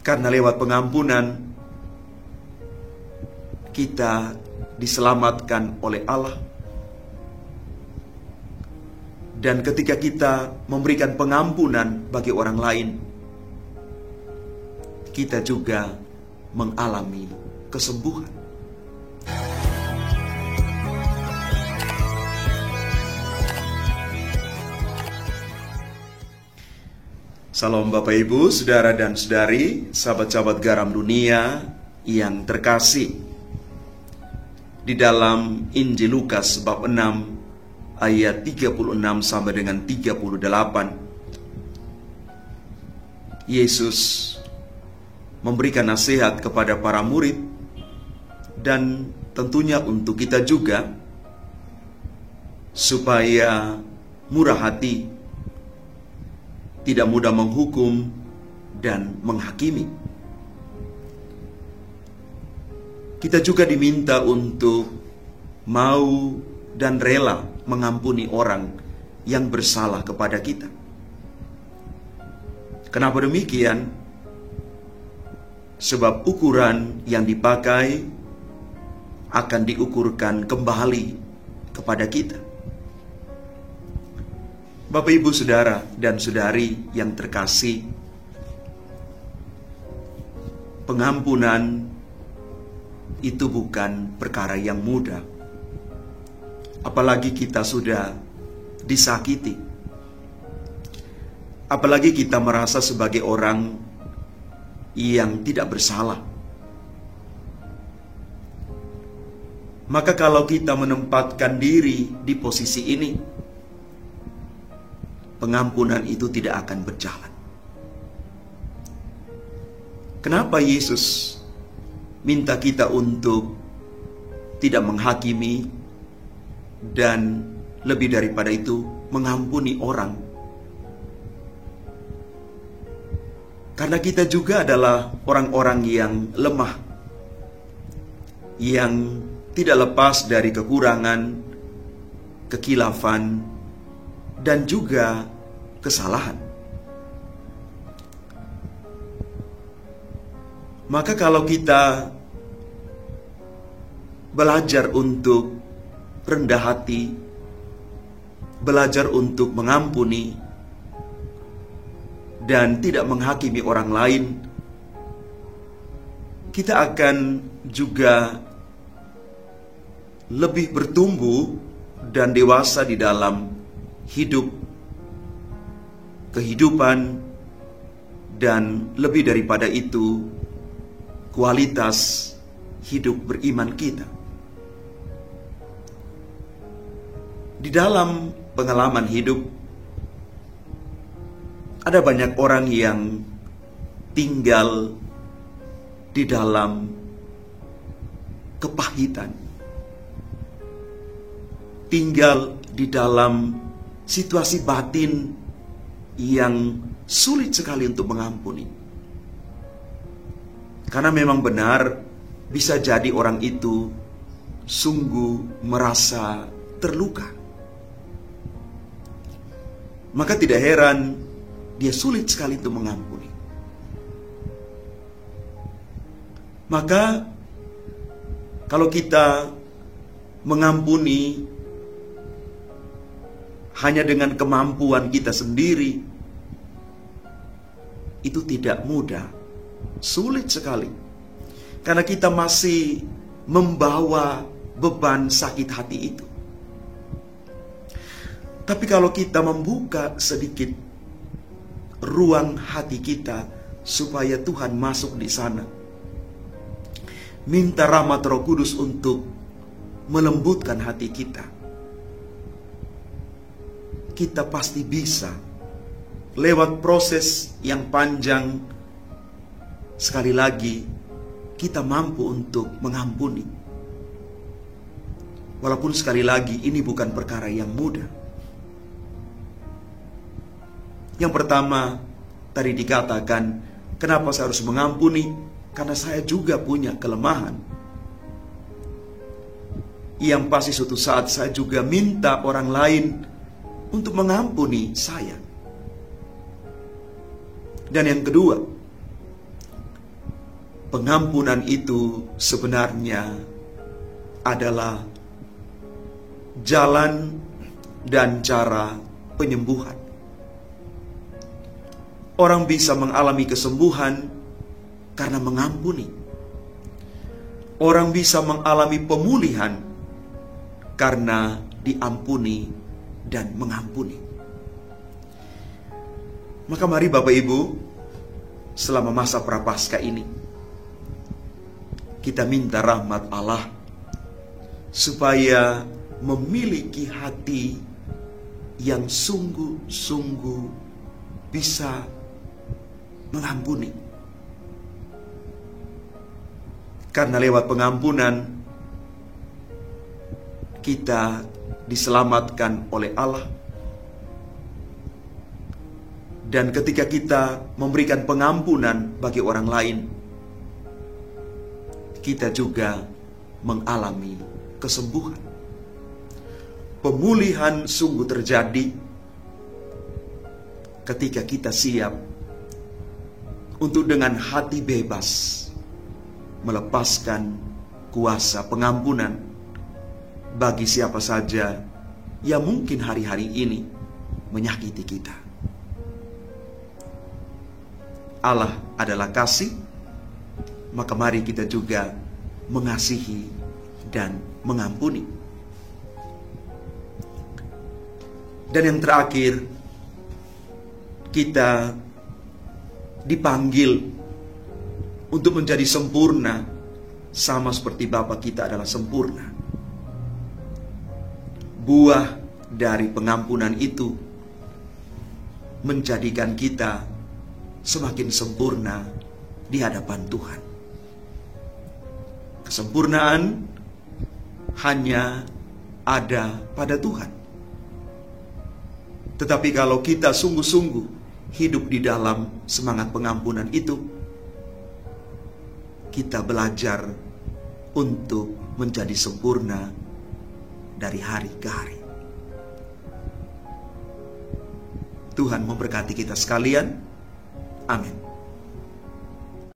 Karena lewat pengampunan kita diselamatkan oleh Allah. Dan ketika kita memberikan pengampunan bagi orang lain, kita juga mengalami kesembuhan. Salam Bapak Ibu, Saudara dan Saudari, sahabat-sahabat garam dunia yang terkasih. Di dalam Injil Lukas bab 6 ayat 36 sampai dengan 38, Yesus memberikan nasihat kepada para murid dan tentunya untuk kita juga, supaya murah hati, tidak mudah menghukum dan menghakimi. Kita juga diminta untuk mau dan rela mengampuni orang yang bersalah kepada kita. Kenapa demikian? Sebab ukuran yang dipakai akan diukurkan kembali kepada kita. Bapak, Ibu, Saudara, dan Saudari yang terkasih, pengampunan itu bukan perkara yang mudah. Apalagi kita sudah disakiti. Apalagi kita merasa sebagai orang yang tidak bersalah. Maka kalau kita menempatkan diri di posisi ini, pengampunan itu tidak akan berjalan. Kenapa Yesus minta kita untuk tidak menghakimi dan lebih daripada itu mengampuni orang? Karena kita juga adalah orang-orang yang lemah, yang tidak lepas dari kekurangan, kekilafan, dan juga kesalahan. Maka kalau kita belajar untuk rendah hati, belajar untuk mengampuni, dan tidak menghakimi orang lain, kita akan juga lebih bertumbuh dan dewasa di dalam hidup, kehidupan, dan lebih daripada itu, kualitas hidup beriman kita. Di dalam pengalaman hidup, ada banyak orang yang tinggal di dalam kepahitan, tinggal di dalam situasi batin yang sulit sekali untuk mengampuni. Karena memang benar, bisa jadi orang itu sungguh merasa terluka. Maka tidak heran dia sulit sekali untuk mengampuni. Maka kalau kita mengampuni hanya dengan kemampuan kita sendiri, itu tidak mudah, sulit sekali. Karena kita masih membawa beban sakit hati itu. Tapi kalau kita membuka sedikit ruang hati kita supaya Tuhan masuk di sana, minta rahmat Roh Kudus untuk melembutkan hati kita, kita pasti bisa lewat proses yang panjang. Sekali lagi, kita mampu untuk mengampuni. Walaupun sekali lagi ini bukan perkara yang mudah. Yang pertama, tadi dikatakan, kenapa saya harus mengampuni? Karena saya juga punya kelemahan. Yang pasti suatu saat saya juga minta orang lain untuk mengampuni saya. Dan yang kedua, pengampunan itu sebenarnya adalah jalan dan cara penyembuhan. Orang bisa mengalami kesembuhan karena mengampuni. Orang bisa mengalami pemulihan karena diampuni dan mengampuni. Maka mari Bapak Ibu, selama masa Prapaskah ini, kita minta rahmat Allah supaya memiliki hati yang sungguh-sungguh bisa mengampuni. Karena lewat pengampunan kita diselamatkan oleh Allah. Dan ketika kita memberikan pengampunan bagi orang lain, kita juga mengalami kesembuhan. Pemulihan sungguh terjadi ketika kita siap untuk dengan hati bebas melepaskan kuasa pengampunan bagi siapa saja yang mungkin hari-hari ini menyakiti kita. Allah adalah kasih, maka mari kita juga mengasihi dan mengampuni. Dan yang terakhir, kita dipanggil untuk menjadi sempurna, sama seperti Bapa kita adalah sempurna. Buah dari pengampunan itu menjadikan kita semakin sempurna di hadapan Tuhan. Kesempurnaan hanya ada pada Tuhan. Tetapi kalau kita sungguh-sungguh hidup di dalam semangat pengampunan itu, kita belajar untuk menjadi sempurna dari hari ke hari. Tuhan memberkati kita sekalian. Amin.